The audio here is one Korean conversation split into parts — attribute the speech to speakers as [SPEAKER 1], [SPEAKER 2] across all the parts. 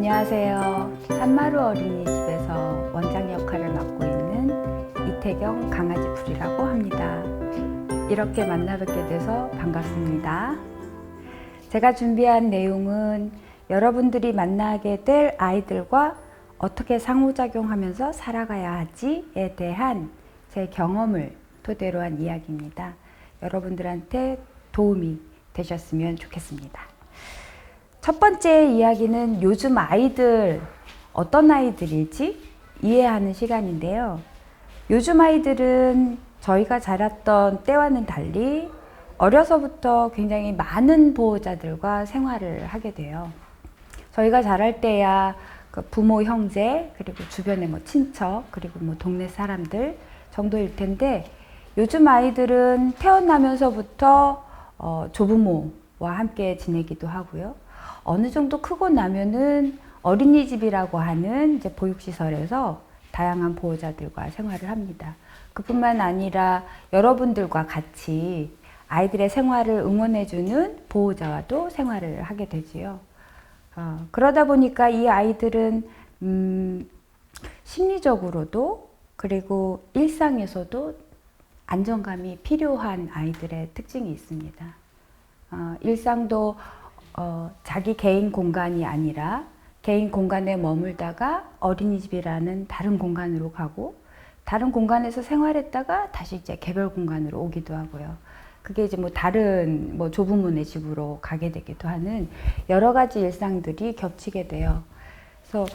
[SPEAKER 1] 안녕하세요. 산마루 어린이집에서 원장 역할을 맡고 있는 이태경 강아지풀이라고 합니다. 이렇게 만나뵙게 돼서 반갑습니다. 제가 준비한 내용은 여러분들이 만나게 될 아이들과 어떻게 상호작용하면서 살아가야 하지에 대한 제 경험을 토대로 한 이야기입니다. 여러분들한테 도움이 되셨으면 좋겠습니다. 첫 번째 이야기는 요즘 아이들, 어떤 아이들일지 이해하는 시간인데요. 요즘 아이들은 저희가 자랐던 때와는 달리 어려서부터 굉장히 많은 보호자들과 생활을 하게 돼요. 저희가 자랄 때야 그 부모, 형제, 그리고 주변의 친척, 그리고 동네 사람들 정도일 텐데, 요즘 아이들은 태어나면서부터 조부모와 함께 지내기도 하고요. 어느 정도 크고 나면은 어린이집이라고 하는 이제 보육시설에서 다양한 보호자들과 생활을 합니다. 그뿐만 아니라 여러분들과 같이 아이들의 생활을 응원해주는 보호자와도 생활을 하게 되지요. 그러다 보니까 이 아이들은 심리적으로도 그리고 일상에서도 안정감이 필요한 아이들의 특징이 있습니다. 일상도 자기 개인 공간이 아니라 개인 공간에 머물다가 어린이집이라는 다른 공간으로 가고, 다른 공간에서 생활했다가 다시 이제 개별 공간으로 오기도 하고요. 그게 이제 다른 조부모네 집으로 가게 되기도 하는 여러 가지 일상들이 겹치게 돼요. 그래서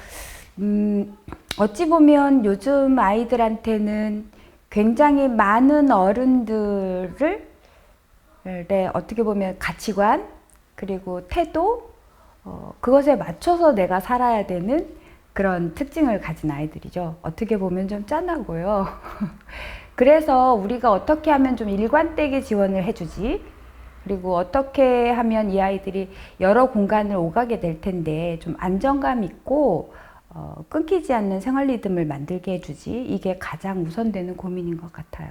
[SPEAKER 1] 어찌 보면 요즘 아이들한테는 굉장히 많은 어른들의 어떻게 보면 가치관, 그리고 태도, 그것에 맞춰서 내가 살아야 되는 그런 특징을 가진 아이들이죠. 어떻게 보면 좀 짠하고요. 그래서 우리가 어떻게 하면 좀 일관되게 지원을 해주지, 그리고 어떻게 하면 이 아이들이 여러 공간을 오가게 될 텐데 좀 안정감 있고 끊기지 않는 생활 리듬을 만들게 해주지, 이게 가장 우선되는 고민인 것 같아요.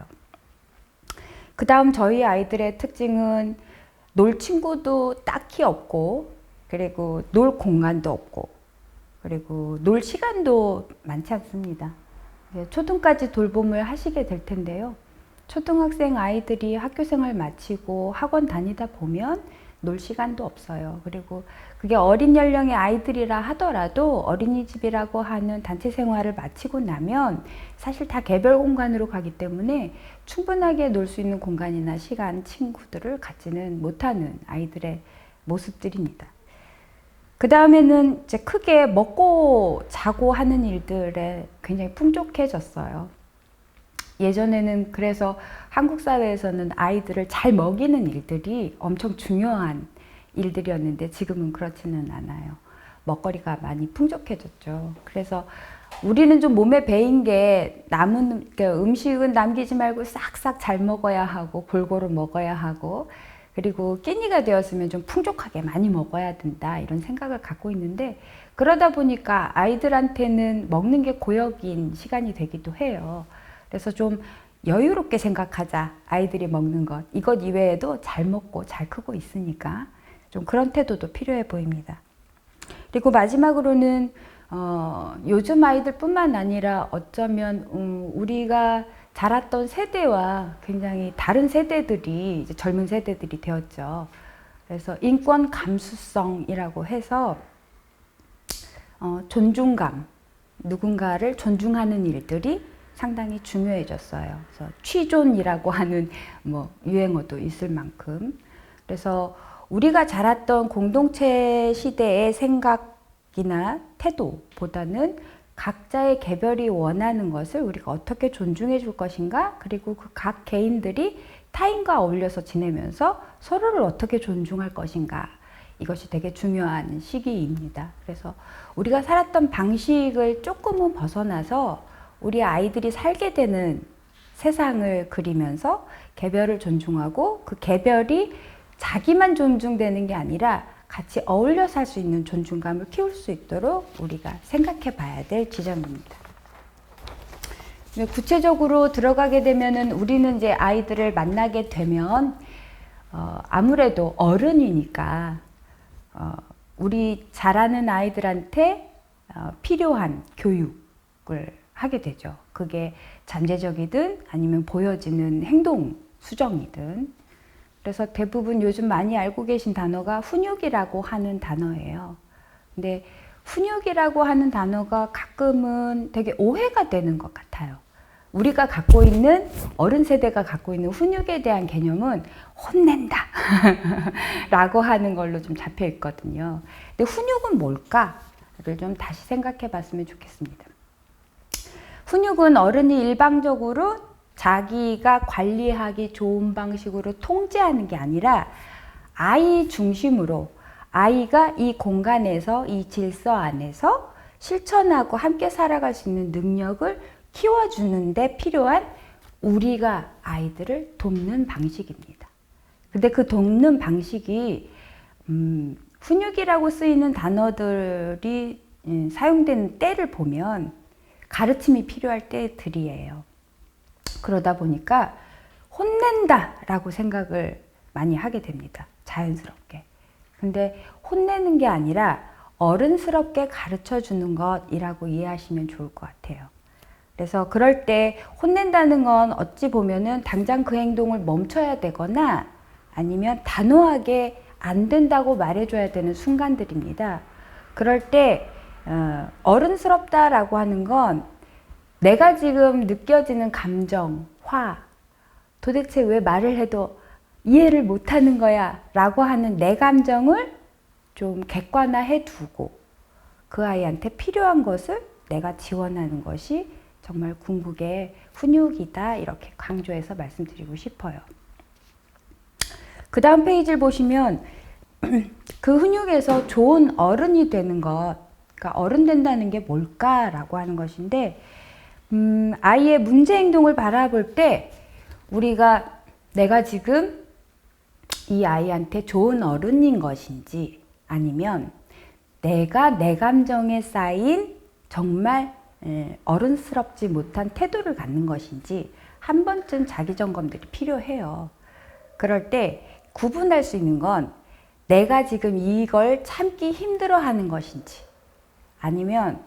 [SPEAKER 1] 그 다음 저희 아이들의 특징은 놀 친구도 딱히 없고, 그리고 놀 공간도 없고, 그리고 놀 시간도 많지 않습니다. 초등까지 돌봄을 하시게 될 텐데요. 초등학생 아이들이 학교 생활 마치고 학원 다니다 보면 놀 시간도 없어요. 그리고 그게 어린 연령의 아이들이라 하더라도 어린이집이라고 하는 단체 생활을 마치고 나면 사실 다 개별 공간으로 가기 때문에 충분하게 놀 수 있는 공간이나 시간, 친구들을 갖지는 못하는 아이들의 모습들입니다. 그 다음에는 이제 크게 먹고 자고 하는 일들에 굉장히 풍족해졌어요. 예전에는 그래서 한국 사회에서는 아이들을 잘 먹이는 일들이 엄청 중요한 일들이었는데 지금은 그렇지는 않아요. 먹거리가 많이 풍족해졌죠. 그래서 우리는 좀 몸에 배인 게 남은 음식은 남기지 말고 싹싹 잘 먹어야 하고, 골고루 먹어야 하고, 그리고 끼니가 되었으면 좀 풍족하게 많이 먹어야 된다, 이런 생각을 갖고 있는데, 그러다 보니까 아이들한테는 먹는 게 고역인 시간이 되기도 해요. 그래서 좀 여유롭게 생각하자, 아이들이 먹는 것, 이것 이외에도 잘 먹고 잘 크고 있으니까 좀 그런 태도도 필요해 보입니다. 그리고 마지막으로는 요즘 아이들 뿐만 아니라 어쩌면 우리가 자랐던 세대와 굉장히 다른 세대들이, 이제 젊은 세대들이 되었죠. 그래서 인권 감수성이라고 해서 존중감, 누군가를 존중하는 일들이 상당히 중요해졌어요. 그래서 취존이라고 하는 유행어도 있을 만큼. 그래서 우리가 자랐던 공동체 시대의 생각이나 태도보다는 각자의 개별이 원하는 것을 우리가 어떻게 존중해 줄 것인가, 그리고 그 각 개인들이 타인과 어울려서 지내면서 서로를 어떻게 존중할 것인가, 이것이 되게 중요한 시기입니다. 그래서 우리가 살았던 방식을 조금은 벗어나서 우리 아이들이 살게 되는 세상을 그리면서 개별을 존중하고, 그 개별이 자기만 존중되는 게 아니라 같이 어울려 살 수 있는 존중감을 키울 수 있도록 우리가 생각해 봐야 될 지점입니다. 구체적으로 들어가게 되면은, 우리는 이제 아이들을 만나게 되면 아무래도 어른이니까 우리 자라는 아이들한테 필요한 교육을 하게 되죠. 그게 잠재적이든 아니면 보여지는 행동 수정이든. 그래서 대부분 요즘 많이 알고 계신 단어가 훈육이라고 하는 단어예요. 근데 훈육이라고 하는 단어가 가끔은 되게 오해가 되는 것 같아요. 우리가 갖고 있는, 어른 세대가 갖고 있는 훈육에 대한 개념은 혼낸다 라고 하는 걸로 좀 잡혀 있거든요. 근데 훈육은 뭘까를 좀 다시 생각해 봤으면 좋겠습니다. 훈육은 어른이 일방적으로 자기가 관리하기 좋은 방식으로 통제하는 게 아니라 아이 중심으로 아이가 이 공간에서, 이 질서 안에서 실천하고 함께 살아갈 수 있는 능력을 키워주는 데 필요한 우리가 아이들을 돕는 방식입니다. 근데 그 돕는 방식이 훈육이라고 쓰이는 단어들이 사용되는 때를 보면 가르침이 필요할 때들이에요. 그러다 보니까 혼낸다 라고 생각을 많이 하게 됩니다. 자연스럽게. 근데 혼내는 게 아니라 어른스럽게 가르쳐 주는 것이라고 이해하시면 좋을 것 같아요. 그래서 그럴 때 혼낸다는 건 어찌 보면은 당장 그 행동을 멈춰야 되거나 아니면 단호하게 안 된다고 말해줘야 되는 순간들입니다. 그럴 때 어른스럽다라고 하는 건 내가 지금 느껴지는 감정, 화, 도대체 왜 말을 해도 이해를 못하는 거야 라고 하는 내 감정을 좀 객관화해 두고 그 아이한테 필요한 것을 내가 지원하는 것이 정말 궁극의 훈육이다, 이렇게 강조해서 말씀드리고 싶어요. 그 다음 페이지를 보시면 그 훈육에서 좋은 어른이 되는 것, 그러니까 어른 된다는 게 뭘까라고 하는 것인데, 아이의 문제 행동을 바라볼 때 우리가 내가 지금 이 아이한테 좋은 어른인 것인지, 아니면 내가 내 감정에 쌓인 정말 어른스럽지 못한 태도를 갖는 것인지 한 번쯤 자기 점검들이 필요해요. 그럴 때 구분할 수 있는 건 내가 지금 이걸 참기 힘들어하는 것인지, 아니면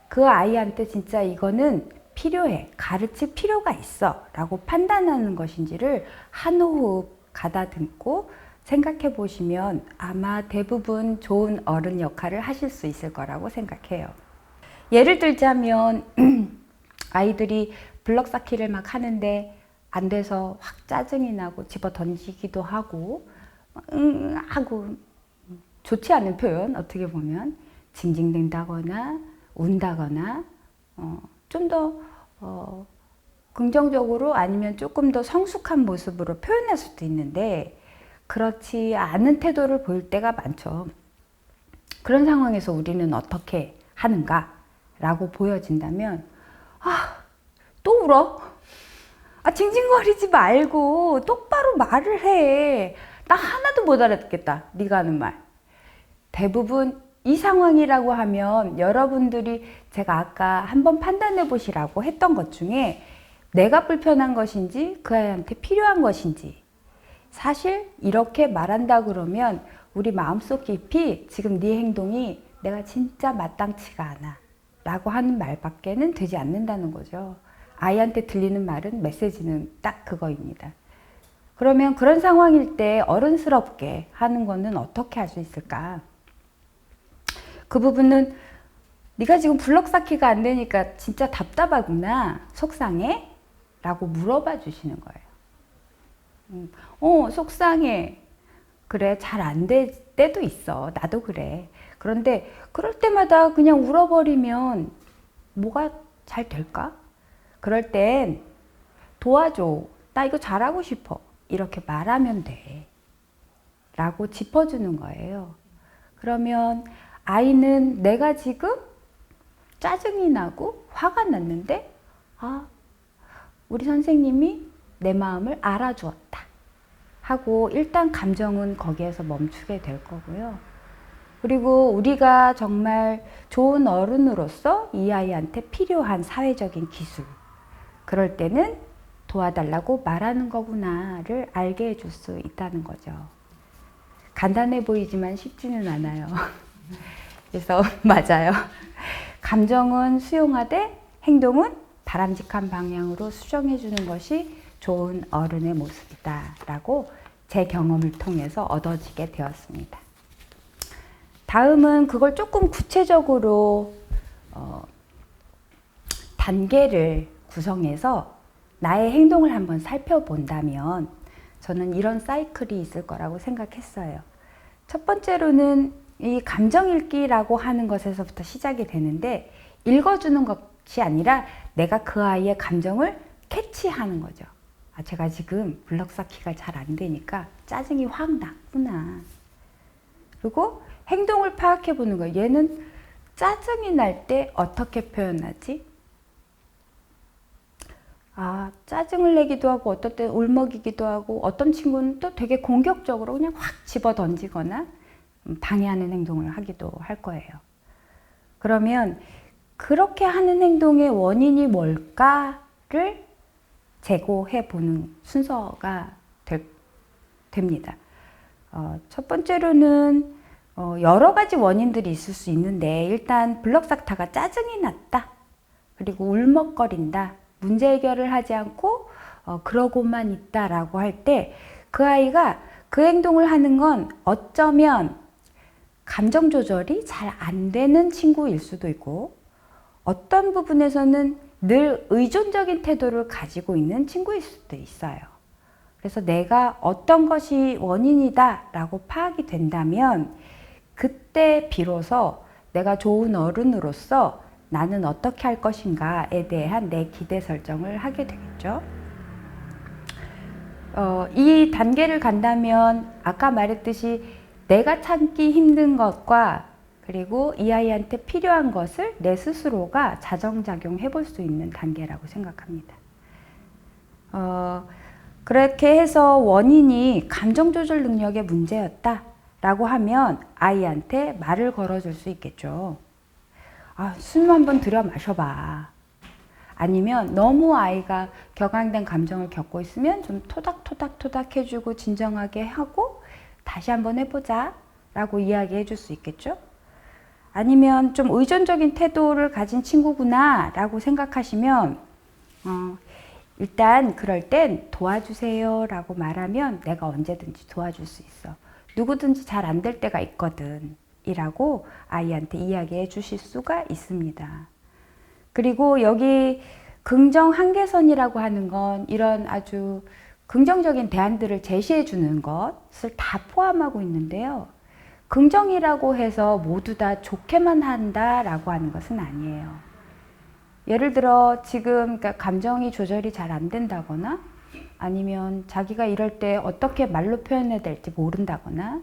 [SPEAKER 1] 그 아이한테 진짜 이거는 필요해, 가르칠 필요가 있어 라고 판단하는 것인지를 한 호흡 가다듬고 생각해 보시면 아마 대부분 좋은 어른 역할을 하실 수 있을 거라고 생각해요. 예를 들자면 아이들이 블럭 쌓기를 막 하는데 안 돼서 확 짜증이 나고 집어 던지기도 하고 하고, 좋지 않은 표현, 어떻게 보면 징징댄다거나 운다거나 좀 더 긍정적으로 아니면 조금 더 성숙한 모습으로 표현할 수도 있는데 그렇지 않은 태도를 보일 때가 많죠. 그런 상황에서 우리는 어떻게 하는가 라고 보여진다면, 또 울어? 징징거리지 말고 똑바로 말을 해. 나 하나도 못 알아듣겠다, 네가 하는 말. 대부분 이 상황이라고 하면 여러분들이 제가 아까 한번 판단해 보시라고 했던 것 중에 내가 불편한 것인지 그 아이한테 필요한 것인지, 사실 이렇게 말한다 그러면 우리 마음속 깊이 지금 네 행동이 내가 진짜 마땅치가 않아 라고 하는 말밖에는 되지 않는다는 거죠. 아이한테 들리는 말은, 메시지는 딱 그거입니다. 그러면 그런 상황일 때 어른스럽게 하는 거는 어떻게 할 수 있을까? 그 부분은 네가 지금 블럭 쌓기가 안 되니까 진짜 답답하구나, 속상해? 라고 물어봐 주시는 거예요. 속상해. 그래, 잘 안 될 때도 있어. 나도 그래. 그런데 그럴 때마다 그냥 울어버리면 뭐가 잘 될까? 그럴 땐 도와줘. 나 이거 잘하고 싶어. 이렇게 말하면 돼. 라고 짚어주는 거예요. 그러면 아이는 내가 지금 짜증이 나고 화가 났는데, 우리 선생님이 내 마음을 알아주었다 하고 일단 감정은 거기에서 멈추게 될 거고요. 그리고 우리가 정말 좋은 어른으로서 이 아이한테 필요한 사회적인 기술, 그럴 때는 도와달라고 말하는 거구나를 알게 해줄 수 있다는 거죠. 간단해 보이지만 쉽지는 않아요. 그래서 맞아요. 감정은 수용하되 행동은 바람직한 방향으로 수정해 주는 것이 좋은 어른의 모습이다 라고 제 경험을 통해서 얻어지게 되었습니다. 다음은 그걸 조금 구체적으로 단계를 구성해서 나의 행동을 한번 살펴본다면 저는 이런 사이클이 있을 거라고 생각했어요. 첫 번째로는 이 감정 읽기라고 하는 것에서부터 시작이 되는데, 읽어주는 것이 아니라 내가 그 아이의 감정을 캐치하는 거죠. 아, 제가 지금 블럭 쌓기가 잘 안 되니까 짜증이 확 났구나. 그리고 행동을 파악해 보는 거예요. 얘는 짜증이 날 때 어떻게 표현하지? 아, 짜증을 내기도 하고 어떨 때 울먹이기도 하고, 어떤 친구는 또 되게 공격적으로 그냥 확 집어 던지거나 방해하는 행동을 하기도 할 거예요. 그러면 그렇게 하는 행동의 원인이 뭘까를 재고해 보는 순서가 됩니다. 첫 번째로는 여러 가지 원인들이 있을 수 있는데, 일단 블럭 쌓다가 짜증이 났다, 그리고 울먹거린다, 문제 해결을 하지 않고 그러고만 있다라고 할 때 그 아이가 그 행동을 하는 건 어쩌면 감정 조절이 잘 안 되는 친구일 수도 있고, 어떤 부분에서는 늘 의존적인 태도를 가지고 있는 친구일 수도 있어요. 그래서 내가 어떤 것이 원인이다 라고 파악이 된다면 그때 비로소 내가 좋은 어른으로서 나는 어떻게 할 것인가에 대한 내 기대 설정을 하게 되겠죠. 이 단계를 간다면 아까 말했듯이 내가 참기 힘든 것과 그리고 이 아이한테 필요한 것을 내 스스로가 자정작용해 볼 수 있는 단계라고 생각합니다. 그렇게 해서 원인이 감정조절 능력의 문제였다 라고 하면 아이한테 말을 걸어줄 수 있겠죠. 아, 숨 한번 들여 마셔봐. 아니면 너무 아이가 격앙된 감정을 겪고 있으면 좀 토닥토닥 해주고 진정하게 하고 다시 한번 해보자 라고 이야기해 줄 수 있겠죠. 아니면 좀 의존적인 태도를 가진 친구구나 라고 생각하시면 일단 그럴 땐 도와주세요 라고 말하면 내가 언제든지 도와줄 수 있어. 누구든지 잘 안 될 때가 있거든 이라고 아이한테 이야기해 주실 수가 있습니다. 그리고 여기 긍정 한계선이라고 하는 건 이런 아주 긍정적인 대안들을 제시해 주는 것을 다 포함하고 있는데요. 긍정이라고 해서 모두 다 좋게만 한다라고 하는 것은 아니에요. 예를 들어 지금 그러니까 감정이 조절이 잘 안 된다거나, 아니면 자기가 이럴 때 어떻게 말로 표현해야 될지 모른다거나,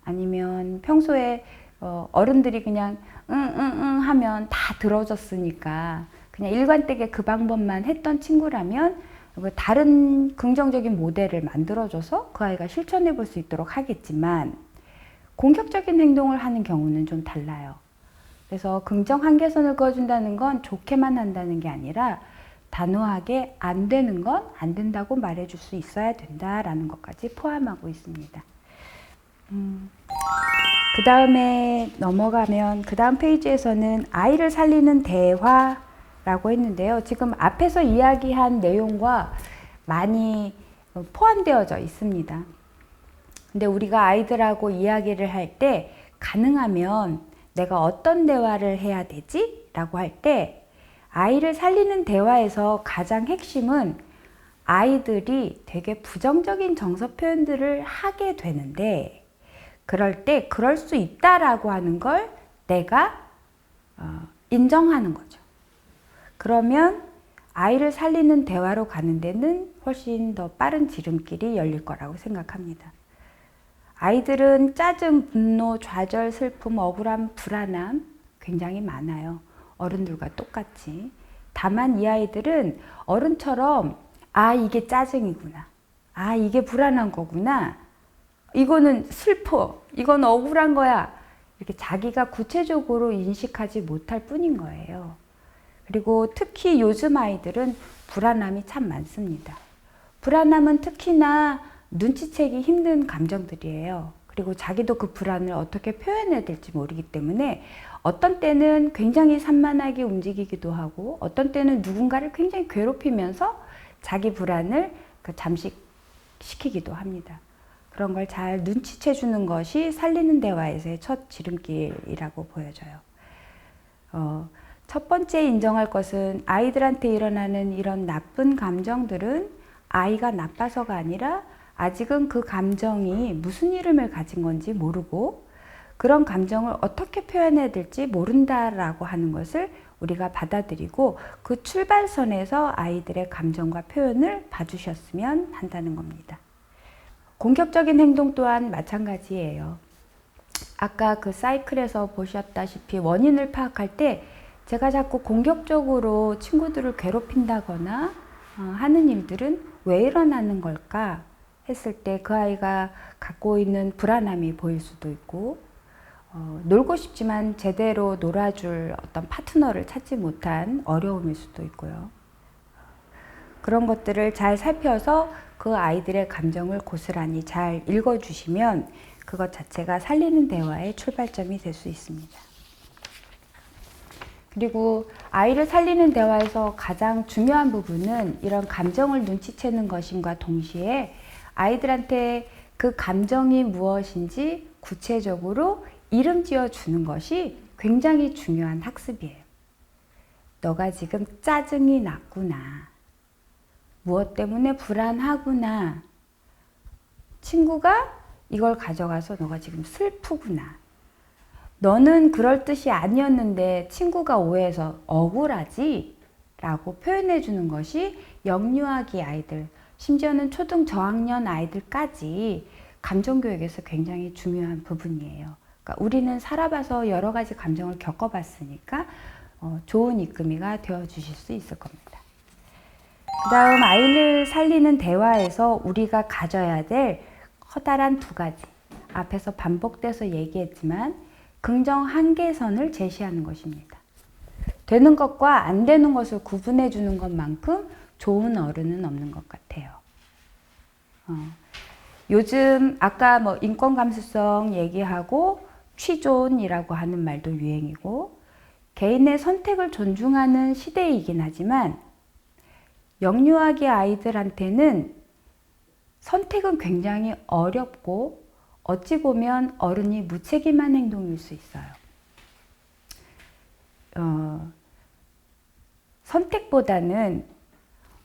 [SPEAKER 1] 아니면 평소에 어른들이 그냥 응 하면 다 들어줬으니까 그냥 일관되게 그 방법만 했던 친구라면 다른 긍정적인 모델을 만들어줘서 그 아이가 실천해 볼 수 있도록 하겠지만, 공격적인 행동을 하는 경우는 좀 달라요. 그래서 긍정 한계선을 그어준다는 건 좋게만 한다는 게 아니라 단호하게 안 되는 건 안 된다고 말해줄 수 있어야 된다라는 것까지 포함하고 있습니다. 그 다음에 넘어가면 그 다음 페이지에서는 아이를 살리는 대화라고 했는데요. 지금 앞에서 이야기한 내용과 많이 포함되어져 있습니다. 근데 우리가 아이들하고 이야기를 할 때 가능하면 내가 어떤 대화를 해야 되지? 라고 할 때 아이를 살리는 대화에서 가장 핵심은 아이들이 되게 부정적인 정서 표현들을 하게 되는데, 그럴 때 그럴 수 있다라고 하는 걸 내가 인정하는 거죠. 그러면 아이를 살리는 대화로 가는 데는 훨씬 더 빠른 지름길이 열릴 거라고 생각합니다. 아이들은 짜증, 분노, 좌절, 슬픔, 억울함, 불안함 굉장히 많아요. 어른들과 똑같이. 다만 이 아이들은 어른처럼 아, 이게 짜증이구나. 아, 이게 불안한 거구나. 이거는 슬퍼. 이건 억울한 거야. 이렇게 자기가 구체적으로 인식하지 못할 뿐인 거예요. 그리고 특히 요즘 아이들은 불안함이 참 많습니다. 불안함은 특히나 눈치채기 힘든 감정들이에요. 그리고 자기도 그 불안을 어떻게 표현해야 될지 모르기 때문에 어떤 때는 굉장히 산만하게 움직이기도 하고 어떤 때는 누군가를 굉장히 괴롭히면서 자기 불안을 잠식시키기도 합니다. 그런 걸 잘 눈치채 주는 것이 살리는 대화에서의 첫 지름길이라고 보여져요. 첫 번째 인정할 것은 아이들한테 일어나는 이런 나쁜 감정들은 아이가 나빠서가 아니라 아직은 그 감정이 무슨 이름을 가진 건지 모르고 그런 감정을 어떻게 표현해야 될지 모른다라고 하는 것을 우리가 받아들이고 그 출발선에서 아이들의 감정과 표현을 봐주셨으면 한다는 겁니다. 공격적인 행동 또한 마찬가지예요. 아까 그 사이클에서 보셨다시피 원인을 파악할 때 제가 자꾸 공격적으로 친구들을 괴롭힌다거나 하는 일들은 왜 일어나는 걸까 했을 때 그 아이가 갖고 있는 불안함이 보일 수도 있고 놀고 싶지만 제대로 놀아줄 어떤 파트너를 찾지 못한 어려움일 수도 있고요. 그런 것들을 잘 살펴서 그 아이들의 감정을 고스란히 잘 읽어주시면 그것 자체가 살리는 대화의 출발점이 될 수 있습니다. 그리고 아이를 살리는 대화에서 가장 중요한 부분은 이런 감정을 눈치채는 것임과 동시에 아이들한테 그 감정이 무엇인지 구체적으로 이름 지어 주는 것이 굉장히 중요한 학습이에요. 너가 지금 짜증이 났구나. 무엇 때문에 불안하구나. 친구가 이걸 가져가서 너가 지금 슬프구나. 너는 그럴 뜻이 아니었는데 친구가 오해해서 억울하지? 라고 표현해 주는 것이 영유아기 아이들, 심지어는 초등 저학년 아이들까지 감정교육에서 굉장히 중요한 부분이에요. 그러니까 우리는 살아봐서 여러 가지 감정을 겪어봤으니까 좋은 이끌미가 되어주실 수 있을 겁니다. 그 다음 아이를 살리는 대화에서 우리가 가져야 될 커다란 두 가지, 앞에서 반복돼서 얘기했지만 긍정 한계선을 제시하는 것입니다. 되는 것과 안 되는 것을 구분해 주는 것만큼 좋은 어른은 없는 것 같아요. 요즘 아까 인권 감수성 얘기하고 취존이라고 하는 말도 유행이고 개인의 선택을 존중하는 시대이긴 하지만 영유아기 아이들한테는 선택은 굉장히 어렵고 어찌 보면 어른이 무책임한 행동일 수 있어요. 선택보다는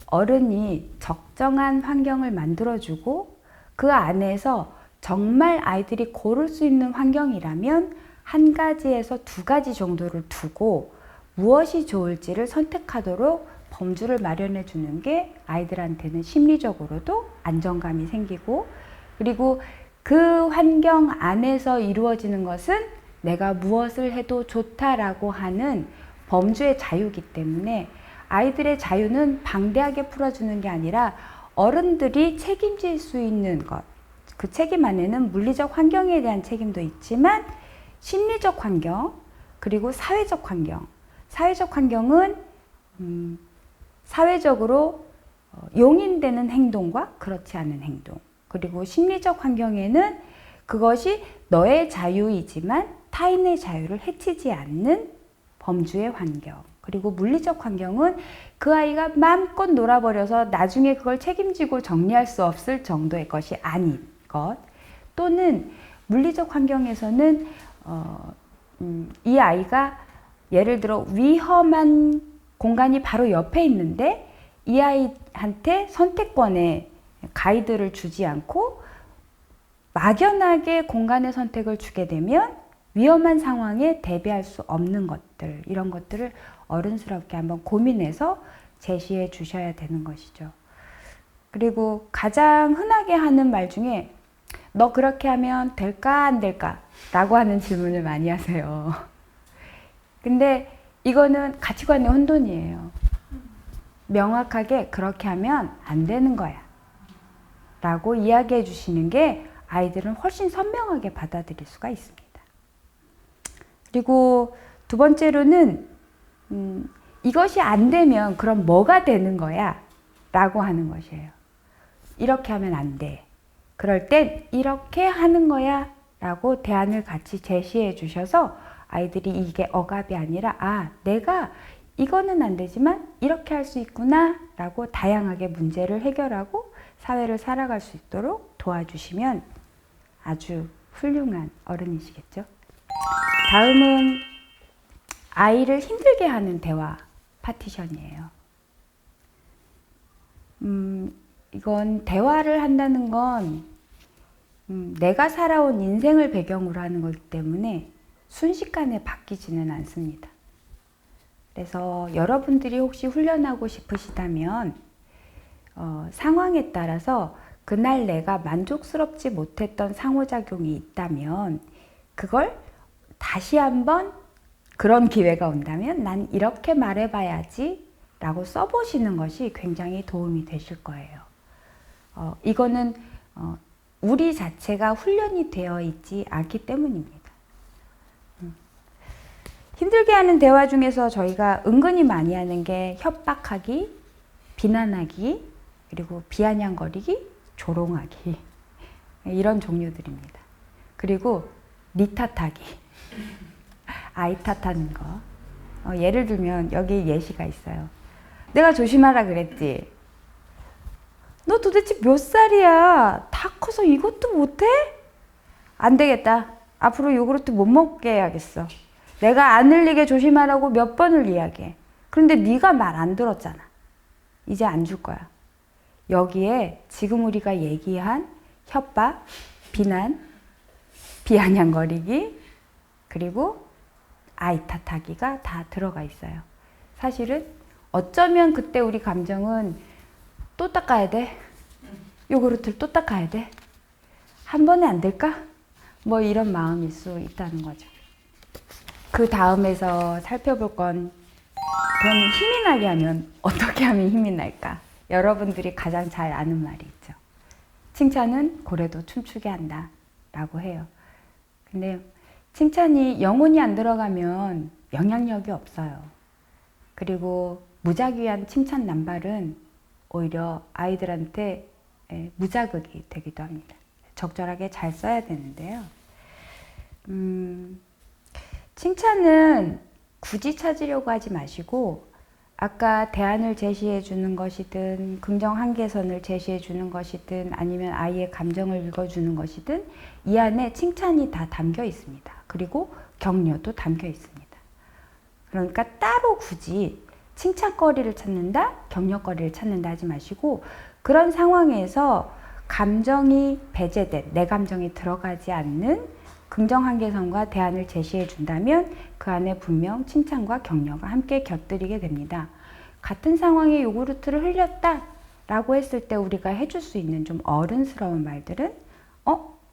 [SPEAKER 1] 어른이 적정한 환경을 만들어주고 그 안에서 정말 아이들이 고를 수 있는 환경이라면 한 가지에서 두 가지 정도를 두고 무엇이 좋을지를 선택하도록 범주를 마련해 주는 게 아이들한테는 심리적으로도 안정감이 생기고 그리고 그 환경 안에서 이루어지는 것은 내가 무엇을 해도 좋다라고 하는 범주의 자유이기 때문에 아이들의 자유는 방대하게 풀어주는 게 아니라 어른들이 책임질 수 있는 것, 그 책임 안에는 물리적 환경에 대한 책임도 있지만 심리적 환경, 그리고 사회적 환경. 사회적 환경은 사회적으로 용인되는 행동과 그렇지 않은 행동. 그리고 심리적 환경에는 그것이 너의 자유이지만 타인의 자유를 해치지 않는 범주의 환경. 그리고 물리적 환경은 그 아이가 마음껏 놀아버려서 나중에 그걸 책임지고 정리할 수 없을 정도의 것이 아닌 것. 또는 물리적 환경에서는 이 아이가 예를 들어 위험한 공간이 바로 옆에 있는데 이 아이한테 선택권의 가이드를 주지 않고 막연하게 공간의 선택을 주게 되면 위험한 상황에 대비할 수 없는 것들, 이런 것들을 어른스럽게 한번 고민해서 제시해 주셔야 되는 것이죠. 그리고 가장 흔하게 하는 말 중에 너 그렇게 하면 될까 안 될까? 라고 하는 질문을 많이 하세요. 근데 이거는 가치관의 혼돈이에요. 명확하게 그렇게 하면 안 되는 거야 라고 이야기해 주시는 게 아이들은 훨씬 선명하게 받아들일 수가 있습니다. 그리고 두 번째로는 이것이 안 되면 그럼 뭐가 되는 거야? 라고 하는 것이에요. 이렇게 하면 안 돼. 그럴 땐 이렇게 하는 거야 라고 대안을 같이 제시해 주셔서 아이들이 이게 억압이 아니라 내가 이거는 안 되지만 이렇게 할 수 있구나 라고 다양하게 문제를 해결하고 사회를 살아갈 수 있도록 도와주시면 아주 훌륭한 어른이시겠죠. 다음은 아이를 힘들게 하는 대화 파티션이에요. 이건 대화를 한다는 건 내가 살아온 인생을 배경으로 하는 거기 때문에 순식간에 바뀌지는 않습니다. 그래서 여러분들이 혹시 훈련하고 싶으시다면 상황에 따라서 그날 내가 만족스럽지 못했던 상호작용이 있다면 그걸 다시 한번 그런 기회가 온다면 난 이렇게 말해봐야지 라고 써보시는 것이 굉장히 도움이 되실 거예요. 이거는 우리 자체가 훈련이 되어 있지 않기 때문입니다. 힘들게 하는 대화 중에서 저희가 은근히 많이 하는 게 협박하기, 비난하기, 그리고 비아냥거리기, 조롱하기 이런 종류들입니다. 그리고 니 탓하기, 아이 탓하는 거. 예를 들면 여기 예시가 있어요. 내가 조심하라 그랬지. 너 도대체 몇 살이야? 다 커서 이것도 못해? 안 되겠다. 앞으로 요구르트 못 먹게 해야겠어. 내가 안 흘리게 조심하라고 몇 번을 이야기해. 그런데 네가 말 안 들었잖아. 이제 안 줄 거야. 여기에 지금 우리가 얘기한 협박, 비난, 비아냥거리기, 그리고 아이 탓하기가 다 들어가 있어요. 사실은 어쩌면 그때 우리 감정은 또 닦아야 돼? 요구르트를 또 닦아야 돼? 한 번에 안 될까? 뭐 이런 마음일 수 있다는 거죠. 그 다음에서 살펴볼 건 그럼 힘이 나게 하면 어떻게 하면 힘이 날까? 여러분들이 가장 잘 아는 말이 있죠. 칭찬은 고래도 춤추게 한다 라고 해요. 근데 칭찬이 영혼이 안 들어가면 영향력이 없어요. 그리고 무작위한 칭찬 남발은 오히려 아이들한테 무자극이 되기도 합니다. 적절하게 잘 써야 되는데요. 칭찬은 굳이 찾으려고 하지 마시고 아까 대안을 제시해 주는 것이든 긍정 한계선을 제시해 주는 것이든 아니면 아이의 감정을 읽어주는 것이든 이 안에 칭찬이 다 담겨 있습니다. 그리고 격려도 담겨 있습니다. 그러니까 따로 굳이 칭찬거리를 찾는다, 격려거리를 찾는다 하지 마시고 그런 상황에서 감정이 배제된, 내 감정이 들어가지 않는 긍정 한계선과 대안을 제시해 준다면 그 안에 분명 칭찬과 격려가 함께 곁들이게 됩니다. 같은 상황에 요구르트를 흘렸다 라고 했을 때 우리가 해줄 수 있는 좀 어른스러운 말들은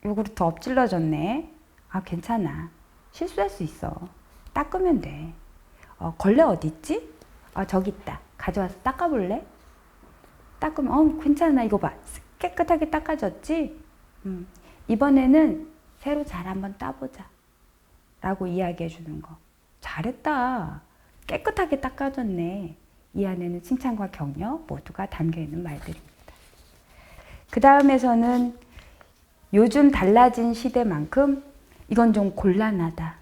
[SPEAKER 1] 요구르트 엎질러졌네. 괜찮아. 실수할 수 있어. 닦으면 돼. 걸레 어디 있지? 저기 있다. 가져와서 닦아볼래? 닦으면 괜찮아. 이거 봐. 깨끗하게 닦아졌지? 이번에는 새로 잘 한번 따보자 라고 이야기해 주는 거. 잘했다. 깨끗하게 닦아졌네. 이 안에는 칭찬과 격려 모두가 담겨있는 말들입니다. 그 다음에서는 요즘 달라진 시대만큼 이건 좀 곤란하다.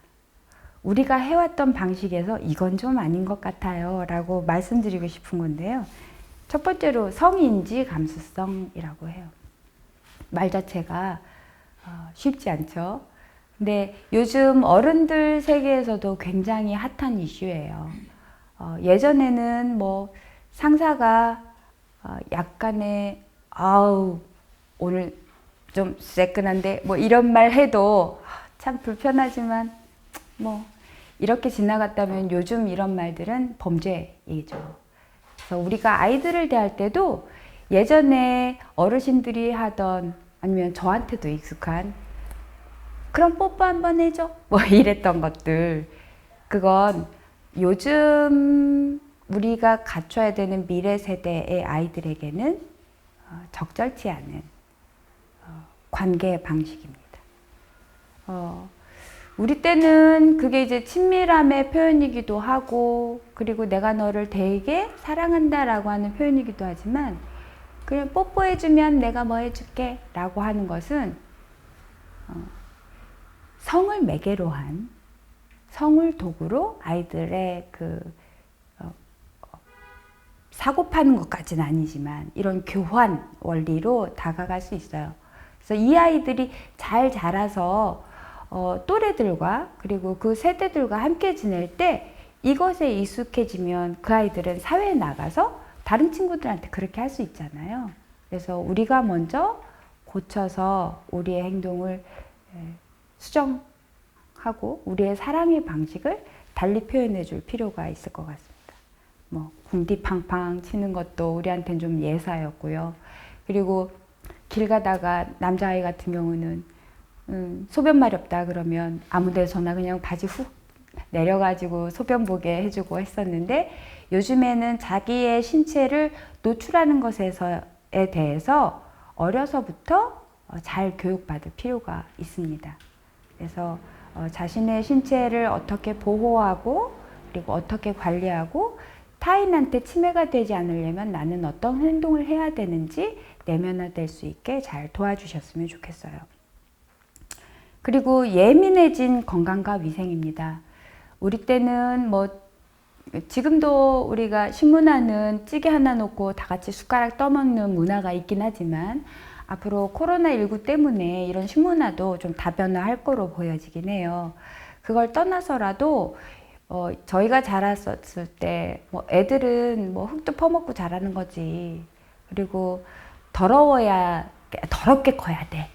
[SPEAKER 1] 우리가 해왔던 방식에서 이건 좀 아닌 것 같아요 라고 말씀드리고 싶은 건데요. 첫 번째로 성인지 감수성이라고 해요. 말 자체가 쉽지 않죠. 근데 요즘 어른들 세계에서도 굉장히 핫한 이슈예요. 예전에는 뭐 상사가 약간의 오늘 좀 새끈한데 뭐 이런 말 해도 참 불편하지만 뭐 이렇게 지나갔다면 요즘 이런 말들은 범죄이죠. 그래서 우리가 아이들을 대할 때도 예전에 어르신들이 하던 아니면 저한테도 익숙한 그럼 뽀뽀 한번 해줘 뭐 이랬던 것들, 그건 요즘 우리가 갖춰야 되는 미래 세대의 아이들에게는 적절치 않은 관계 방식입니다. 우리 때는 그게 이제 친밀함의 표현이기도 하고 그리고 내가 너를 되게 사랑한다라고 하는 표현이기도 하지만 그냥 뽀뽀해주면 내가 뭐 해줄게 라고 하는 것은 성을 매개로 한, 성을 도구로 아이들의 사고 파는 것까지는 아니지만 이런 교환 원리로 다가갈 수 있어요. 그래서 이 아이들이 잘 자라서 또래들과 그리고 그 세대들과 함께 지낼 때 이것에 익숙해지면 그 아이들은 사회에 나가서 다른 친구들한테 그렇게 할 수 있잖아요. 그래서 우리가 먼저 고쳐서 우리의 행동을 수정하고 우리의 사랑의 방식을 달리 표현해 줄 필요가 있을 것 같습니다. 뭐 궁디팡팡 치는 것도 우리한테는 좀 예사였고요. 그리고 길 가다가 남자아이 같은 경우는 소변 마렵다 그러면 아무 데서나 그냥 바지 훅 내려가지고 소변 보게 해주고 했었는데 요즘에는 자기의 신체를 노출하는 것에 대해서 어려서부터 잘 교육받을 필요가 있습니다. 그래서 자신의 신체를 어떻게 보호하고 그리고 어떻게 관리하고 타인한테 침해가 되지 않으려면 나는 어떤 행동을 해야 되는지 내면화될 수 있게 잘 도와주셨으면 좋겠어요. 그리고 예민해진 건강과 위생입니다. 우리 때는 뭐 지금도 우리가 식문화는 찌개 하나 놓고 다 같이 숟가락 떠먹는 문화가 있긴 하지만 앞으로 코로나19 때문에 이런 식문화도 좀 다변화할 거로 보여지긴 해요. 그걸 떠나서라도 저희가 자랐을 때 뭐 애들은 뭐 흙도 퍼먹고 자라는 거지. 그리고 더러워야 더럽게 커야 돼.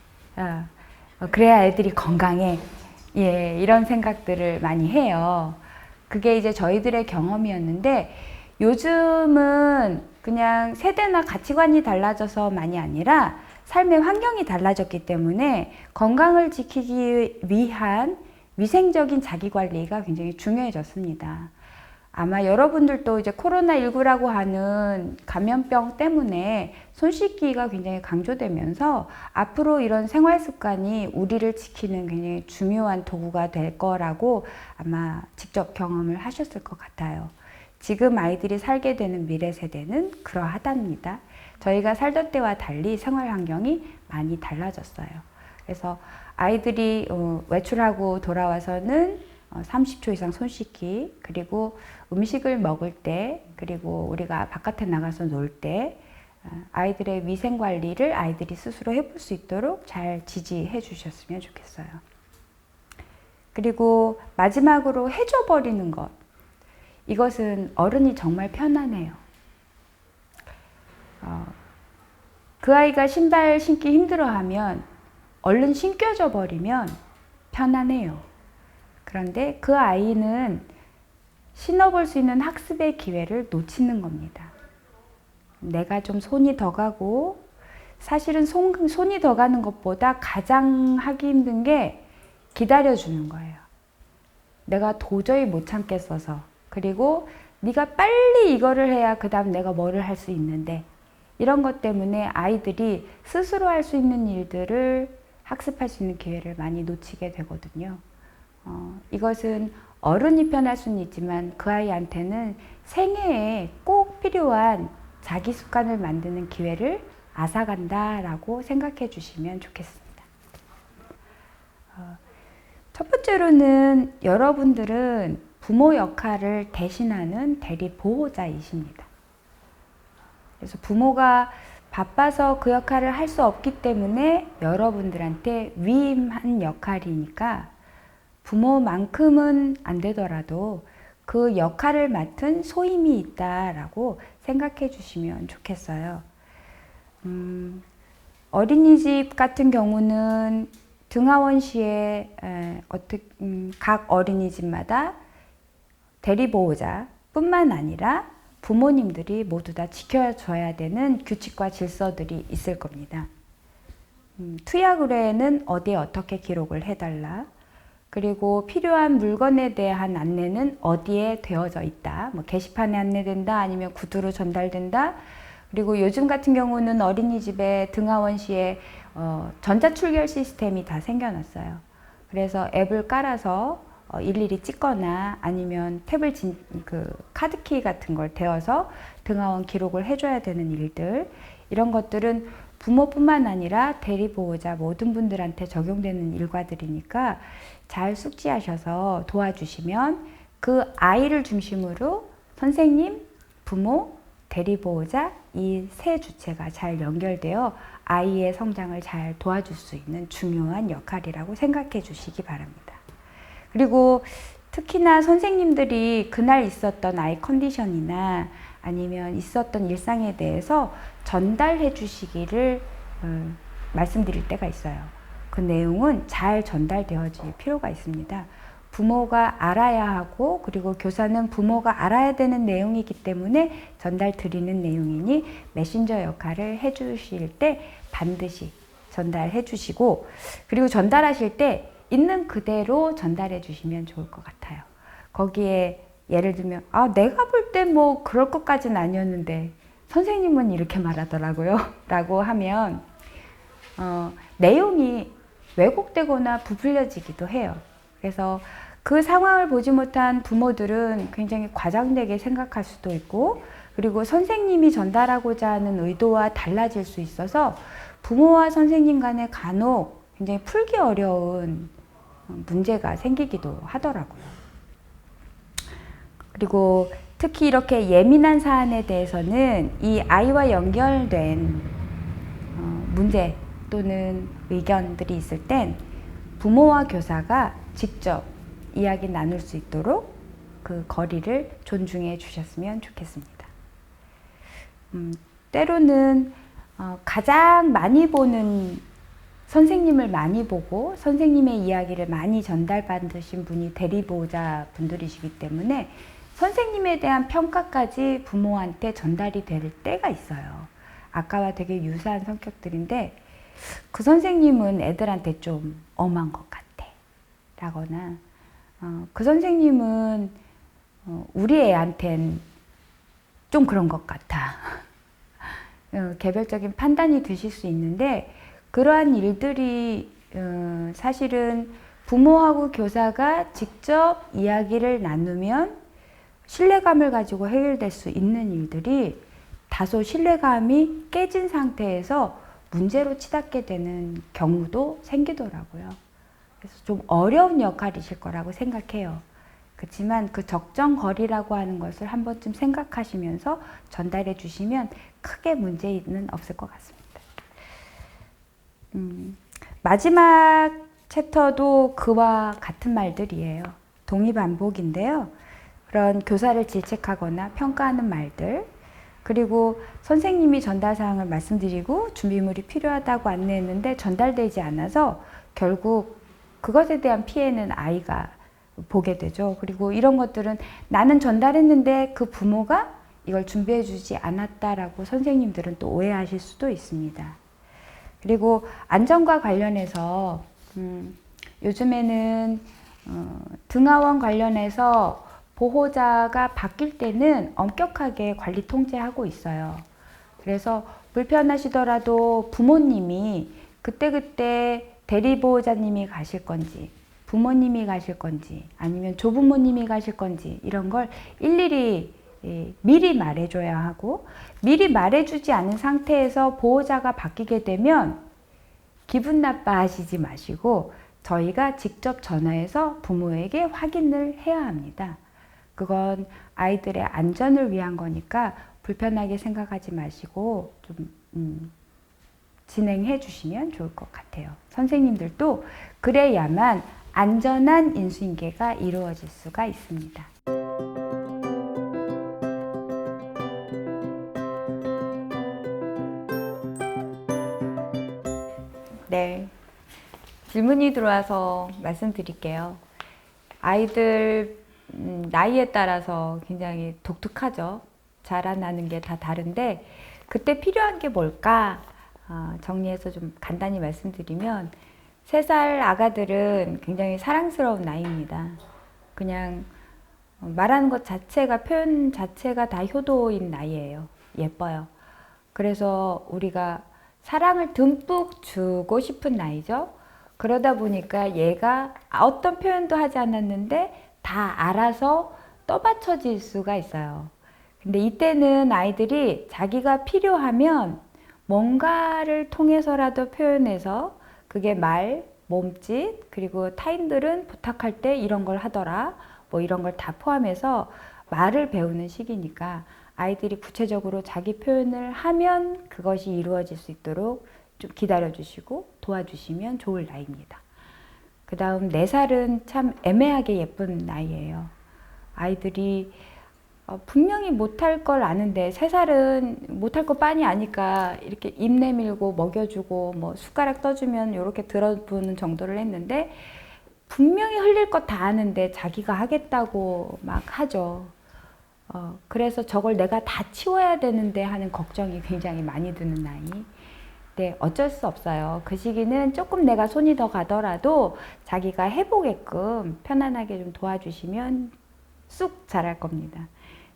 [SPEAKER 1] 그래야 애들이 건강해. 예, 이런 생각들을 많이 해요. 그게 이제 저희들의 경험이었는데 요즘은 그냥 세대나 가치관이 달라져서만이 아니라 삶의 환경이 달라졌기 때문에 건강을 지키기 위한 위생적인 자기관리가 굉장히 중요해졌습니다. 아마 여러분들도 이제 코로나19라고 하는 감염병 때문에 손 씻기가 굉장히 강조되면서 앞으로 이런 생활 습관이 우리를 지키는 굉장히 중요한 도구가 될 거라고 아마 직접 경험을 하셨을 것 같아요. 지금 아이들이 살게 되는 미래 세대는 그러하답니다. 저희가 살던 때와 달리 생활 환경이 많이 달라졌어요. 그래서 아이들이 외출하고 돌아와서는 30초 이상 손 씻기, 그리고 음식을 먹을 때, 그리고 우리가 바깥에 나가서 놀 때 아이들의 위생 관리를 아이들이 스스로 해볼 수 있도록 잘 지지해 주셨으면 좋겠어요. 그리고 마지막으로 해줘 버리는 것. 이것은 어른이 정말 편안해요. 그 아이가 신발 신기 힘들어하면 얼른 신겨져 버리면 편안해요. 그런데 그 아이는 신어볼 수 있는 학습의 기회를 놓치는 겁니다. 내가 좀 손이 더 가고, 사실은 손이 더 가는 것보다 가장 하기 힘든 게 기다려주는 거예요. 내가 도저히 못 참겠어서. 그리고 네가 빨리 이거를 해야 그 다음 내가 뭐를 할 수 있는데, 이런 것 때문에 아이들이 스스로 할 수 있는 일들을 학습할 수 있는 기회를 많이 놓치게 되거든요. 이것은 어른이 편할 수는 있지만 그 아이한테는 생애에 꼭 필요한 자기 습관을 만드는 기회를 앗아간다라고 생각해 주시면 좋겠습니다. 첫 번째로는 여러분들은 부모 역할을 대신하는 대리 보호자이십니다. 그래서 부모가 바빠서 그 역할을 할 수 없기 때문에 여러분들한테 위임한 역할이니까 부모만큼은 안 되더라도 그 역할을 맡은 소임이 있다라고 생각해 주시면 좋겠어요. 어린이집 같은 경우는 등하원시에 각 어린이집마다 대리보호자 뿐만 아니라 부모님들이 모두 다 지켜줘야 되는 규칙과 질서들이 있을 겁니다. 투약 의뢰에는 어디에 어떻게 기록을 해달라. 그리고 필요한 물건에 대한 안내는 어디에 되어져 있다. 뭐 게시판에 안내된다, 아니면 구두로 전달된다. 그리고 요즘 같은 경우는 어린이집에 등하원시에 전자출결 시스템이 다 생겨났어요. 그래서 앱을 깔아서 일일이 찍거나 아니면 탭을 카드키 같은 걸 대어서 등하원 기록을 해줘야 되는 일들, 이런 것들은 부모뿐만 아니라 대리보호자 모든 분들한테 적용되는 일과들이니까 잘 숙지하셔서 도와주시면 그 아이를 중심으로 선생님, 부모, 대리보호자 이 세 주체가 잘 연결되어 아이의 성장을 잘 도와줄 수 있는 중요한 역할이라고 생각해 주시기 바랍니다. 그리고 특히나 선생님들이 그날 있었던 아이 컨디션이나 아니면 있었던 일상에 대해서 전달해 주시기를 말씀드릴 때가 있어요. 그 내용은 잘 전달되어질 필요가 있습니다. 부모가 알아야 하고 그리고 교사는 부모가 알아야 되는 내용이기 때문에 전달 드리는 내용이니 메신저 역할을 해주실 때 반드시 전달해 주시고 그리고 전달하실 때 있는 그대로 전달해 주시면 좋을 것 같아요. 거기에 예를 들면 내가 볼 때 뭐 그럴 것까지는 아니었는데 선생님은 이렇게 말하더라고요 라고 하면 내용이 왜곡되거나 부풀려지기도 해요. 그래서 그 상황을 보지 못한 부모들은 굉장히 과장되게 생각할 수도 있고 그리고 선생님이 전달하고자 하는 의도와 달라질 수 있어서 부모와 선생님 간에 간혹 굉장히 풀기 어려운 문제가 생기기도 하더라고요. 그리고 특히 이렇게 예민한 사안에 대해서는 이 아이와 연결된 문제 또는 의견들이 있을 땐 부모와 교사가 직접 이야기 나눌 수 있도록 그 거리를 존중해 주셨으면 좋겠습니다. 때로는 가장 많이 보는 선생님을 많이 보고 선생님의 이야기를 많이 전달받으신 분이 대리보호자 분들이시기 때문에 선생님에 대한 평가까지 부모한테 전달이 될 때가 있어요. 아까와 되게 유사한 성격들인데 그 선생님은 애들한테 좀 엄한 것 같아 라거나 그 선생님은 우리 애한텐 좀 그런 것 같아 개별적인 판단이 드실 수 있는데 그러한 일들이 사실은 부모하고 교사가 직접 이야기를 나누면 신뢰감을 가지고 해결될 수 있는 일들이 다소 신뢰감이 깨진 상태에서 문제로 치닫게 되는 경우도 생기더라고요. 그래서 좀 어려운 역할이실 거라고 생각해요. 그렇지만 그 적정거리라고 하는 것을 한 번쯤 생각하시면서 전달해 주시면 크게 문제는 없을 것 같습니다. 마지막 챕터도 그와 같은 말들이에요. 동의반복인데요. 그런 교사를 질책하거나 평가하는 말들 그리고 선생님이 전달사항을 말씀드리고 준비물이 필요하다고 안내했는데 전달되지 않아서 결국 그것에 대한 피해는 아이가 보게 되죠. 그리고 이런 것들은 나는 전달했는데 그 부모가 이걸 준비해 주지 않았다라고 선생님들은 또 오해하실 수도 있습니다. 그리고 안전과 관련해서 요즘에는 등하원 관련해서 보호자가 바뀔 때는 엄격하게 관리 통제하고 있어요. 그래서 불편하시더라도 부모님이 그때그때 대리보호자님이 가실 건지 부모님이 가실 건지 아니면 조부모님이 가실 건지 이런 걸 일일이 미리 말해줘야 하고 미리 말해주지 않은 상태에서 보호자가 바뀌게 되면 기분 나빠하시지 마시고 저희가 직접 전화해서 부모에게 확인을 해야 합니다. 그건 아이들의 안전을 위한 거니까 불편하게 생각하지 마시고 좀 진행해 주시면 좋을 것 같아요. 선생님들도 그래야만 안전한 인수인계가 이루어질 수가 있습니다. 네, 질문이 들어와서 말씀드릴게요. 아이들 나이에 따라서 굉장히 독특하죠. 자라나는 게 다 다른데 그때 필요한 게 뭘까? 정리해서 좀 간단히 말씀드리면 3살 아가들은 굉장히 사랑스러운 나이입니다. 그냥 말하는 것 자체가 표현 자체가 다 효도인 나이예요. 예뻐요. 그래서 우리가 사랑을 듬뿍 주고 싶은 나이죠. 그러다 보니까 얘가 어떤 표현도 하지 않았는데 다 알아서 떠받쳐질 수가 있어요. 근데 이때는 아이들이 자기가 필요하면 뭔가를 통해서라도 표현해서 그게 말, 몸짓, 그리고 타인들은 부탁할 때 이런 걸 하더라. 뭐 이런 걸 다 포함해서 말을 배우는 시기니까 아이들이 구체적으로 자기 표현을 하면 그것이 이루어질 수 있도록 좀 기다려 주시고 도와주시면 좋을 나이입니다. 그 다음 4살은 참 애매하게 예쁜 나이예요. 아이들이 분명히 못할 걸 아는데 3살은 못할 거 빤히 아니까 이렇게 입 내밀고 먹여주고 뭐 숟가락 떠주면 이렇게 들어보는 정도를 했는데 분명히 흘릴 거 다 아는데 자기가 하겠다고 막 하죠. 그래서 저걸 내가 다 치워야 되는데 하는 걱정이 굉장히 많이 드는 나이. 네, 어쩔 수 없어요. 그 시기는 조금 내가 손이 더 가더라도 자기가 해보게끔 편안하게 좀 도와주시면 쑥 자랄 겁니다.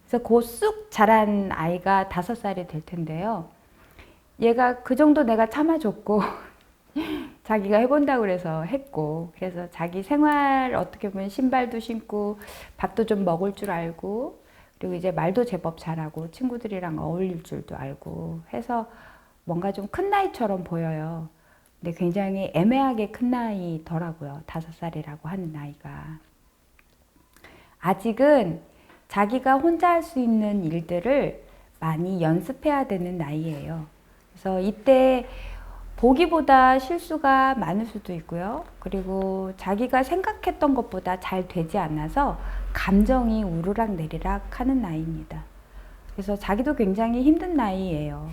[SPEAKER 1] 그래서 그 쑥 자란 아이가 5살이 될 텐데요. 얘가 그 정도 내가 참아줬고 자기가 해본다고 그래서 했고, 그래서 자기 생활 어떻게 보면 신발도 신고 밥도 좀 먹을 줄 알고, 그리고 이제 말도 제법 잘하고 친구들이랑 어울릴 줄도 알고 해서 뭔가 좀 큰 나이처럼 보여요. 근데 굉장히 애매하게 큰 나이더라고요. 5살이라고 하는 나이가. 아직은 자기가 혼자 할 수 있는 일들을 많이 연습해야 되는 나이예요. 그래서 이때 보기보다 실수가 많을 수도 있고요. 그리고 자기가 생각했던 것보다 잘 되지 않아서 감정이 우르락 내리락 하는 나이입니다. 그래서 자기도 굉장히 힘든 나이예요.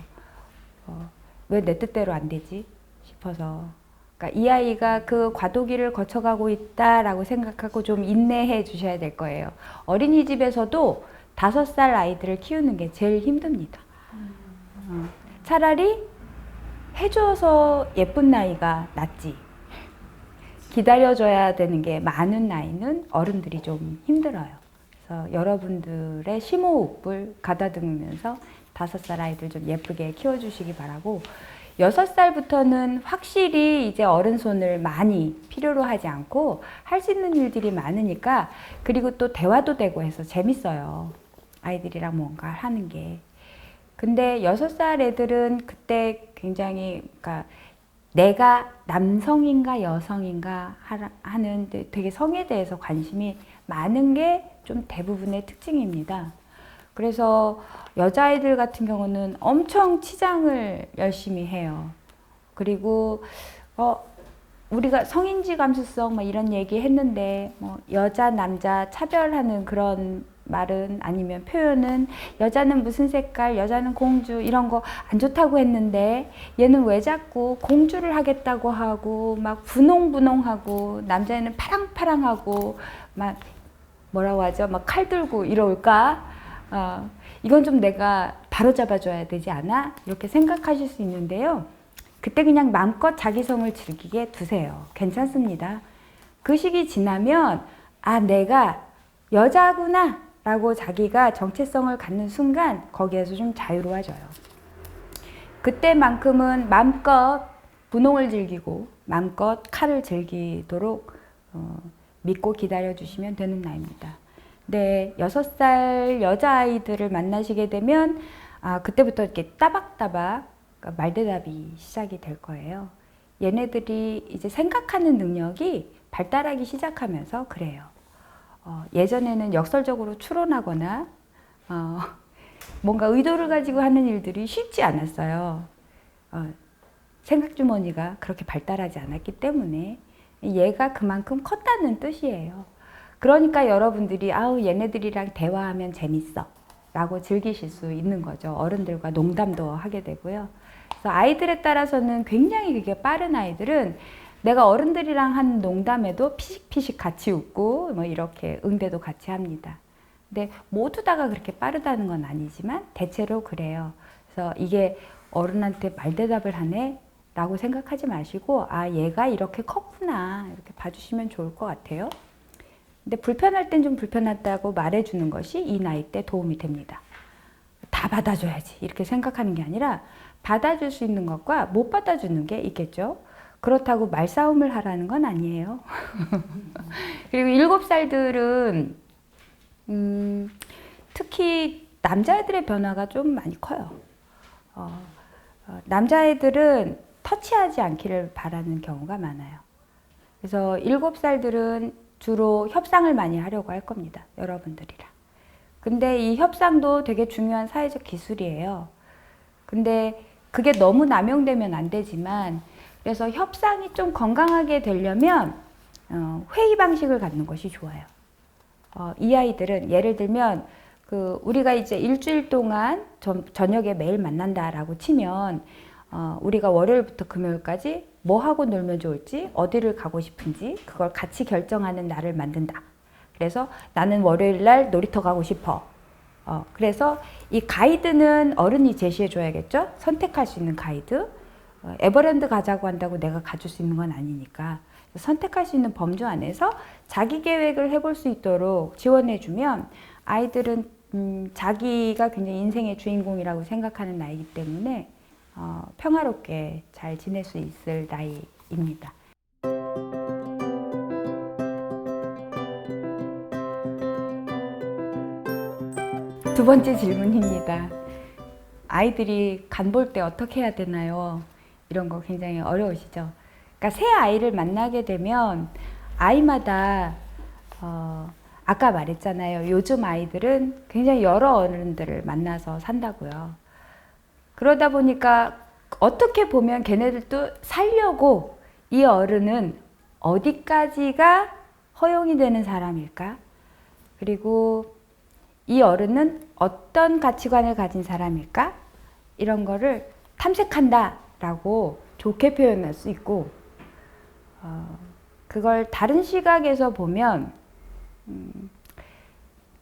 [SPEAKER 1] 왜 내 뜻대로 안 되지 싶어서. 그러니까 이 아이가 그 과도기를 거쳐가고 있다라고 생각하고 좀 인내해 주셔야 될 거예요. 어린이집에서도 5살 아이들을 키우는 게 제일 힘듭니다. 차라리 해줘서 예쁜 나이가 낫지. 기다려줘야 되는 게 많은 나이는 어른들이 좀 힘들어요. 그래서 여러분들의 심호흡을 가다듬으면서 5살 아이들 좀 예쁘게 키워주시기 바라고, 6살부터는 확실히 이제 어른 손을 많이 필요로 하지 않고 할 수 있는 일들이 많으니까, 그리고 또 대화도 되고 해서 재밌어요. 아이들이랑 뭔가 하는 게. 근데 6살 애들은 그때 굉장히, 그러니까 내가 남성인가 여성인가 하는 되게 성에 대해서 관심이 많은 게 좀 대부분의 특징입니다. 그래서 여자아이들 같은 경우는 엄청 치장을 열심히 해요. 그리고 우리가 성인지 감수성 뭐 이런 얘기 했는데, 뭐 여자 남자 차별하는 그런 말은 아니면 표현은 여자는 무슨 색깔, 여자는 공주 이런 거 안 좋다고 했는데 얘는 왜 자꾸 공주를 하겠다고 하고 막 분홍분홍하고 남자애는 파랑파랑하고 막 뭐라고 하죠? 막 칼 들고 이럴까? 이건 좀 내가 바로잡아줘야 되지 않아? 이렇게 생각하실 수 있는데요. 그때 그냥 마음껏 자기성을 즐기게 두세요. 괜찮습니다. 그 시기 지나면 내가 여자구나 라고 자기가 정체성을 갖는 순간 거기에서 좀 자유로워져요. 그때만큼은 마음껏 분홍을 즐기고 마음껏 칼을 즐기도록 믿고 기다려주시면 되는 나이입니다. 네, 6살 여자아이들을 만나시게 되면 그때부터 이렇게 따박따박 말대답이 시작이 될 거예요. 얘네들이 이제 생각하는 능력이 발달하기 시작하면서 그래요. 예전에는 역설적으로 추론하거나 뭔가 의도를 가지고 하는 일들이 쉽지 않았어요. 생각주머니가 그렇게 발달하지 않았기 때문에 얘가 그만큼 컸다는 뜻이에요. 그러니까 여러분들이 얘네들이랑 대화하면 재밌어 라고 즐기실 수 있는 거죠. 어른들과 농담도 하게 되고요. 그래서 아이들에 따라서는 굉장히 그게 빠른 아이들은 내가 어른들이랑 한 농담에도 피식피식 같이 웃고 뭐 이렇게 응대도 같이 합니다. 근데 모두 다가 그렇게 빠르다는 건 아니지만 대체로 그래요. 그래서 이게 어른한테 말대답을 하네 라고 생각하지 마시고 얘가 이렇게 컸구나 이렇게 봐주시면 좋을 것 같아요. 근데 불편할 땐 좀 불편하다고 말해주는 것이 이 나이 때 도움이 됩니다. 다 받아줘야지 이렇게 생각하는 게 아니라 받아줄 수 있는 것과 못 받아주는 게 있겠죠. 그렇다고 말싸움을 하라는 건 아니에요. 그리고 7살들은 특히 남자애들의 변화가 좀 많이 커요. 남자애들은 터치하지 않기를 바라는 경우가 많아요. 그래서 7살들은 주로 협상을 많이 하려고 할 겁니다. 여러분들이랑. 근데 이 협상도 되게 중요한 사회적 기술이에요. 근데 그게 너무 남용되면 안 되지만, 그래서 협상이 좀 건강하게 되려면 회의 방식을 갖는 것이 좋아요. 이 아이들은 예를 들면 우리가 이제 일주일 동안 저녁에 매일 만난다라고 치면 우리가 월요일부터 금요일까지 뭐 하고 놀면 좋을지, 어디를 가고 싶은지 그걸 같이 결정하는 날을 만든다. 그래서 나는 월요일 날 놀이터 가고 싶어. 그래서 이 가이드는 어른이 제시해 줘야겠죠? 선택할 수 있는 가이드. 에버랜드 가자고 한다고 내가 가줄 수 있는 건 아니니까 선택할 수 있는 범주 안에서 자기 계획을 해볼 수 있도록 지원해 주면 아이들은 자기가 굉장히 인생의 주인공이라고 생각하는 나이기 때문에 평화롭게 잘 지낼 수 있을 나이입니다. 두 번째 질문입니다. 아이들이 간 볼 때 어떻게 해야 되나요? 이런 거 굉장히 어려우시죠? 그러니까 새 아이를 만나게 되면 아이마다 아까 말했잖아요. 요즘 아이들은 굉장히 여러 어른들을 만나서 산다고요. 그러다 보니까 어떻게 보면 걔네들도 살려고 이 어른은 어디까지가 허용이 되는 사람일까? 그리고 이 어른은 어떤 가치관을 가진 사람일까? 이런 거를 탐색한다라고 좋게 표현할 수 있고, 그걸 다른 시각에서 보면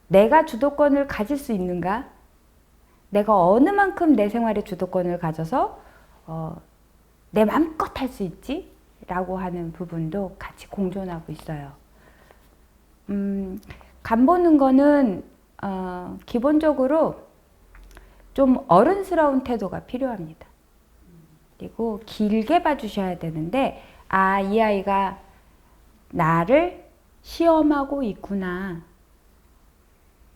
[SPEAKER 1] 내가 주도권을 가질 수 있는가? 내가 어느 만큼 내 생활에 주도권을 가져서 내 맘껏 할 수 있지? 라고 하는 부분도 같이 공존하고 있어요. 간 보는 거는 기본적으로 좀 어른스러운 태도가 필요합니다. 그리고 길게 봐주셔야 되는데, 이 아이가 나를 시험하고 있구나.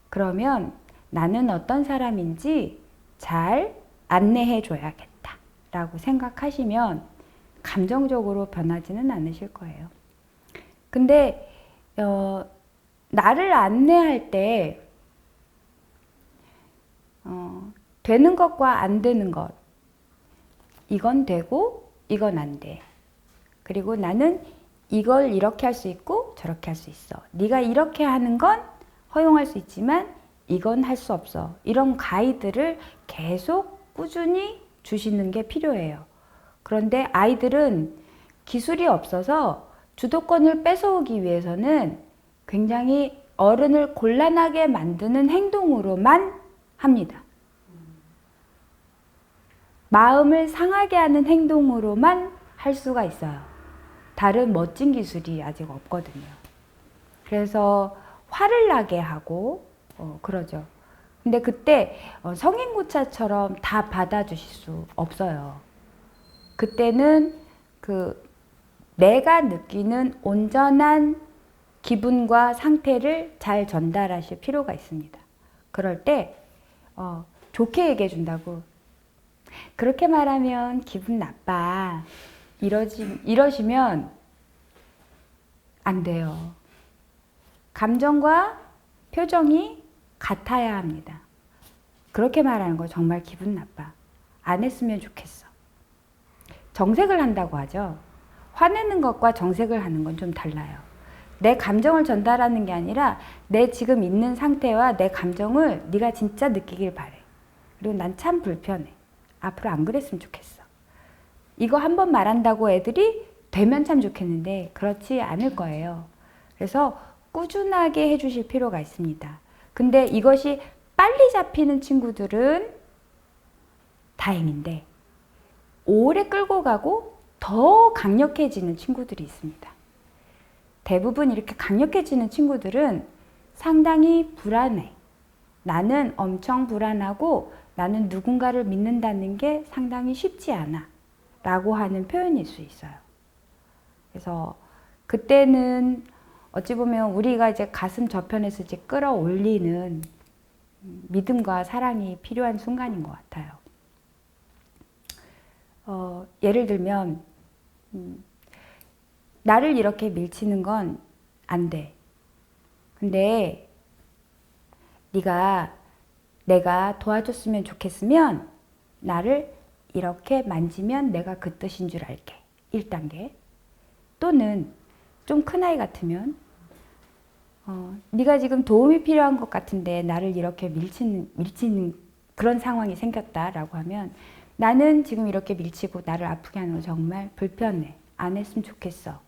[SPEAKER 1] 그러면 나는 어떤 사람인지 잘 안내해 줘야겠다 라고 생각하시면 감정적으로 변하지는 않으실 거예요. 근데 나를 안내할 때 되는 것과 안 되는 것, 이건 되고 이건 안 돼. 그리고 나는 이걸 이렇게 할 수 있고 저렇게 할 수 있어. 네가 이렇게 하는 건 허용할 수 있지만 이건 할 수 없어. 이런 가이드를 계속 꾸준히 주시는 게 필요해요. 그런데 아이들은 기술이 없어서 주도권을 뺏어오기 위해서는 굉장히 어른을 곤란하게 만드는 행동으로만 합니다. 마음을 상하게 하는 행동으로만 할 수가 있어요. 다른 멋진 기술이 아직 없거든요. 그래서 화를 나게 하고 그러죠. 근데 그때 성인고차처럼 다 받아주실 수 없어요. 그때는 내가 느끼는 온전한 기분과 상태를 잘 전달하실 필요가 있습니다. 그럴 때 좋게 얘기해 준다고, 그렇게 말하면 기분 나빠, 이러시면 안 돼요. 감정과 표정이 같아야 합니다. 그렇게 말하는 거 정말 기분 나빠, 안 했으면 좋겠어. 정색을 한다고 하죠. 화내는 것과 정색을 하는 건 좀 달라요. 내 감정을 전달하는 게 아니라 내 지금 있는 상태와 내 감정을 네가 진짜 느끼길 바래. 그리고 난 참 불편해. 앞으로 안 그랬으면 좋겠어. 이거 한 번 말한다고 애들이 되면 참 좋겠는데 그렇지 않을 거예요. 그래서 꾸준하게 해주실 필요가 있습니다. 근데 이것이 빨리 잡히는 친구들은 다행인데 오래 끌고 가고 더 강력해지는 친구들이 있습니다. 대부분 이렇게 강력해지는 친구들은 상당히 불안해. 나는 엄청 불안하고 나는 누군가를 믿는다는 게 상당히 쉽지 않아 라고 하는 표현일 수 있어요. 그래서 그때는 어찌 보면 우리가 이제 가슴 저편에서 이제 끌어올리는 믿음과 사랑이 필요한 순간인 것 같아요. 예를 들면 나를 이렇게 밀치는 건 안 돼. 근데 내가 도와줬으면 좋겠으면 나를 이렇게 만지면 내가 그 뜻인 줄 알게. 1단계. 또는 좀 큰 아이 같으면 네가 지금 도움이 필요한 것 같은데 나를 이렇게 밀치는 그런 상황이 생겼다라고 하면 나는 지금 이렇게 밀치고 나를 아프게 하는 거 정말 불편해. 안 했으면 좋겠어.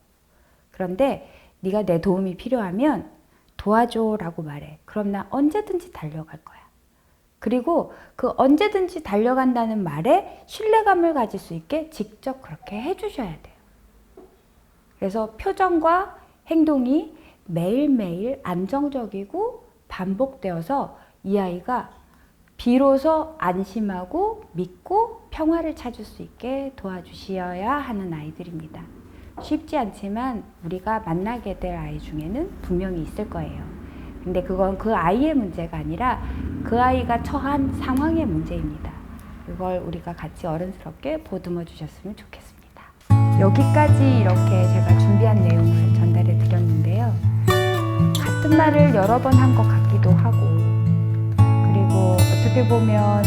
[SPEAKER 1] 그런데 네가 내 도움이 필요하면 도와줘라고 말해. 그럼 나 언제든지 달려갈 거야. 그리고 그 언제든지 달려간다는 말에 신뢰감을 가질 수 있게 직접 그렇게 해주셔야 돼요. 그래서 표정과 행동이 매일매일 안정적이고 반복되어서 이 아이가 비로소 안심하고 믿고 평화를 찾을 수 있게 도와주셔야 하는 아이들입니다. 쉽지 않지만 우리가 만나게 될 아이 중에는 분명히 있을 거예요. 근데 그건 그 아이의 문제가 아니라 그 아이가 처한 상황의 문제입니다. 그걸 우리가 같이 어른스럽게 보듬어 주셨으면 좋겠습니다. 여기까지 이렇게 제가 준비한 내용을 전달해 드렸는데요. 같은 말을 여러 번 한 것 같기도 하고, 그리고 어떻게 보면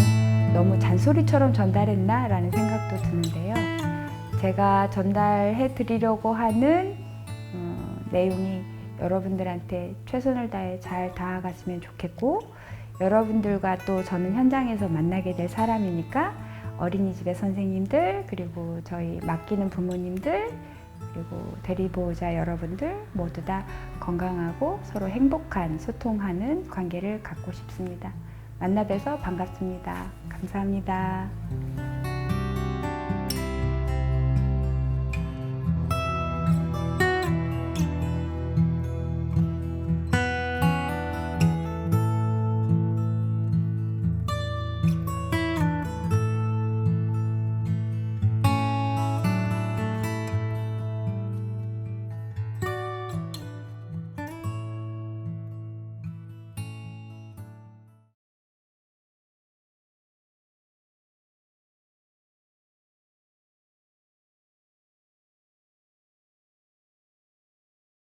[SPEAKER 1] 너무 잔소리처럼 전달했나 라는 생각도 드는데요. 제가 전달해 드리려고 하는 내용이 여러분들한테 최선을 다해 잘 닿아갔으면 좋겠고, 여러분들과 또 저는 현장에서 만나게 될 사람이니까 어린이집의 선생님들, 그리고 저희 맡기는 부모님들, 그리고 대리보호자 여러분들 모두 다 건강하고 서로 행복한 소통하는 관계를 갖고 싶습니다. 만나 뵈서 반갑습니다. 감사합니다.